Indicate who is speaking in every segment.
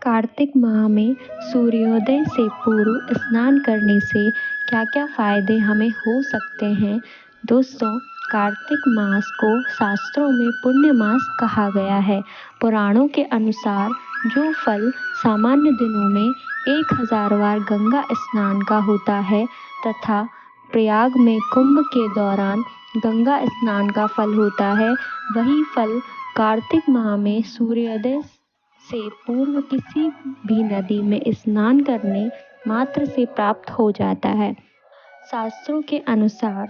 Speaker 1: कार्तिक माह में सूर्योदय से पूर्व स्नान करने से क्या क्या फ़ायदे हमें हो सकते हैं। दोस्तों, कार्तिक मास को शास्त्रों में पुण्य मास कहा गया है। पुराणों के अनुसार जो फल सामान्य दिनों में 1000 बार गंगा स्नान का होता है तथा प्रयाग में कुंभ के दौरान गंगा स्नान का फल होता है, वही फल कार्तिक माह में सूर्योदय से पूर्व किसी भी नदी में स्नान करने मात्र से प्राप्त हो जाता है। शास्त्रों के अनुसार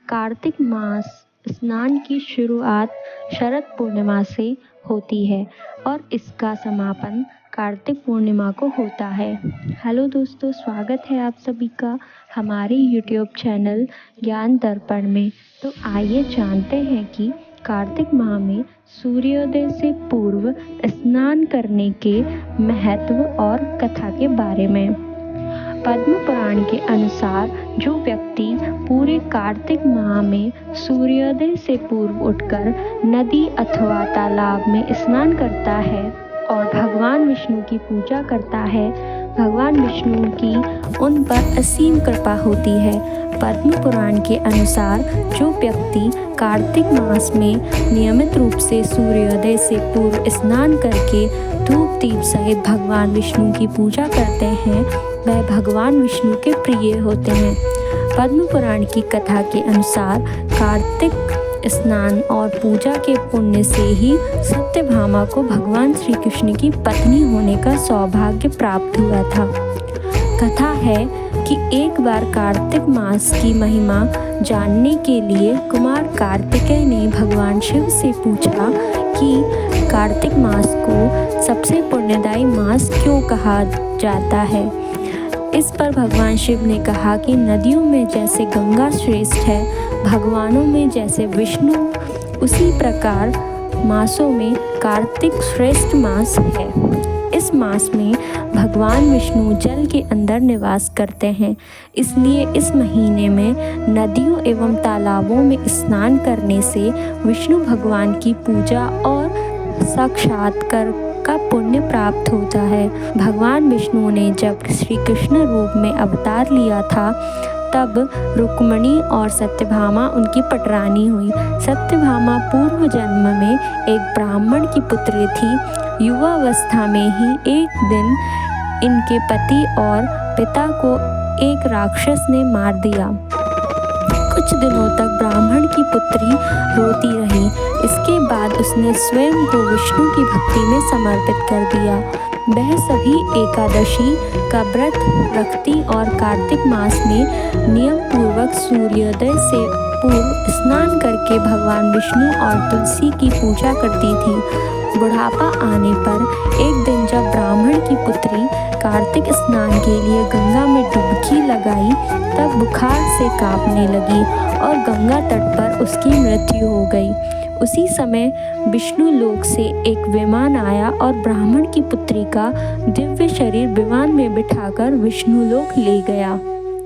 Speaker 1: कार्तिक मास स्नान की शुरुआत शरद पूर्णिमा से होती है और इसका समापन कार्तिक पूर्णिमा को होता है। हेलो दोस्तों, स्वागत है आप सभी का हमारे YouTube चैनल ज्ञान दर्पण में। तो आइए जानते हैं कि कार्तिक माह में सूर्योदय से पूर्व स्नान करने के महत्व और कथा के बारे में। पद्म पुराण के अनुसार जो व्यक्ति पूरे कार्तिक माह में सूर्योदय से पूर्व उठकर नदी अथवा तालाब में स्नान करता है और भगवान विष्णु की पूजा करता है, भगवान विष्णु की उन पर असीम कृपा होती है। पद्म पुराण के अनुसार जो व्यक्ति कार्तिक मास में नियमित रूप से सूर्योदय से पूर्व स्नान करके धूप दीप सहित भगवान विष्णु की पूजा करते हैं, वह भगवान विष्णु के प्रिय होते हैं। पद्म पुराण की कथा के अनुसार कार्तिक स्नान और पूजा के पुण्य से ही सत्यभामा को भगवान श्री कृष्ण की पत्नी होने का सौभाग्य प्राप्त हुआ था। कथा है कि एक बार कार्तिक मास की महिमा जानने के लिए कुमार कार्तिकेय ने भगवान शिव से पूछा कि कार्तिक मास को सबसे पुण्यदायी मास क्यों कहा जाता है। इस पर भगवान शिव ने कहा कि नदियों में जैसे गंगा श्रेष्ठ है, भगवानों में जैसे विष्णु, उसी प्रकार मासों में कार्तिक श्रेष्ठ मास है। इस मास में भगवान विष्णु जल के अंदर निवास करते हैं, इसलिए इस महीने में नदियों एवं तालाबों में स्नान करने से विष्णु भगवान की पूजा और साक्षात्कार का पुण्य प्राप्त होता है। भगवान विष्णु ने जब श्री कृष्ण रूप में अवतार लिया था, तब रुक्मिणी और सत्यभामा उनकी पटरानी हुई। सत्यभामा पूर्व जन्म में एक ब्राह्मण की पुत्री थी। युवावस्था में ही एक दिन इनके पति और पिता को एक राक्षस ने मार दिया। कुछ दिनों तक ब्राह्मण की पुत्री रोती रही। इसके बाद उसने स्वयं को विष्णु की भक्ति में समर्पित कर दिया। वह सभी एकादशी का व्रत रखती और कार्तिक मास में नियम पूर्वक सूर्योदय से पूर्व स्नान करके भगवान विष्णु और तुलसी की पूजा करती थी। बुढ़ापा आने पर एक दिन जब ब्राह्मण की पुत्री कार्तिक स्नान के लिए गंगा में डुबकी लगाई, तब बुखार से कांपने लगी और गंगा तट पर उसकी मृत्यु हो गई। उसी समय विष्णु लोक से एक विमान आया और ब्राह्मण की पुत्री का दिव्य शरीर विमान में बिठाकर विष्णु लोक ले गया।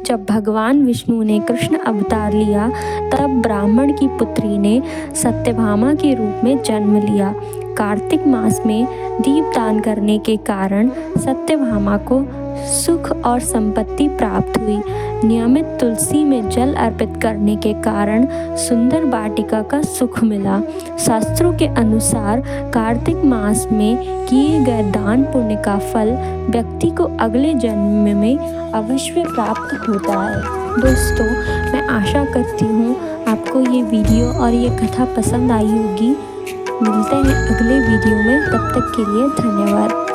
Speaker 1: जब भगवान विष्णु ने कृष्ण अवतार लिया, तब ब्राह्मण की पुत्री ने सत्यभामा के रूप में जन्म लिया। कार्तिक मास में दीपदान करने के कारण सत्यभामा को सुख और संपत्ति प्राप्त हुई। नियमित तुलसी में जल अर्पित करने के कारण सुंदर वाटिका का सुख मिला। शास्त्रों के अनुसार कार्तिक मास में किए गए दान पुण्य का फल व्यक्ति को अगले जन्म में अवश्य प्राप्त होता है। दोस्तों, मैं आशा करती हूँ आपको ये वीडियो और ये कथा पसंद आई होगी। मिलते हैं अगले वीडियो में, तब तक के लिए धन्यवाद।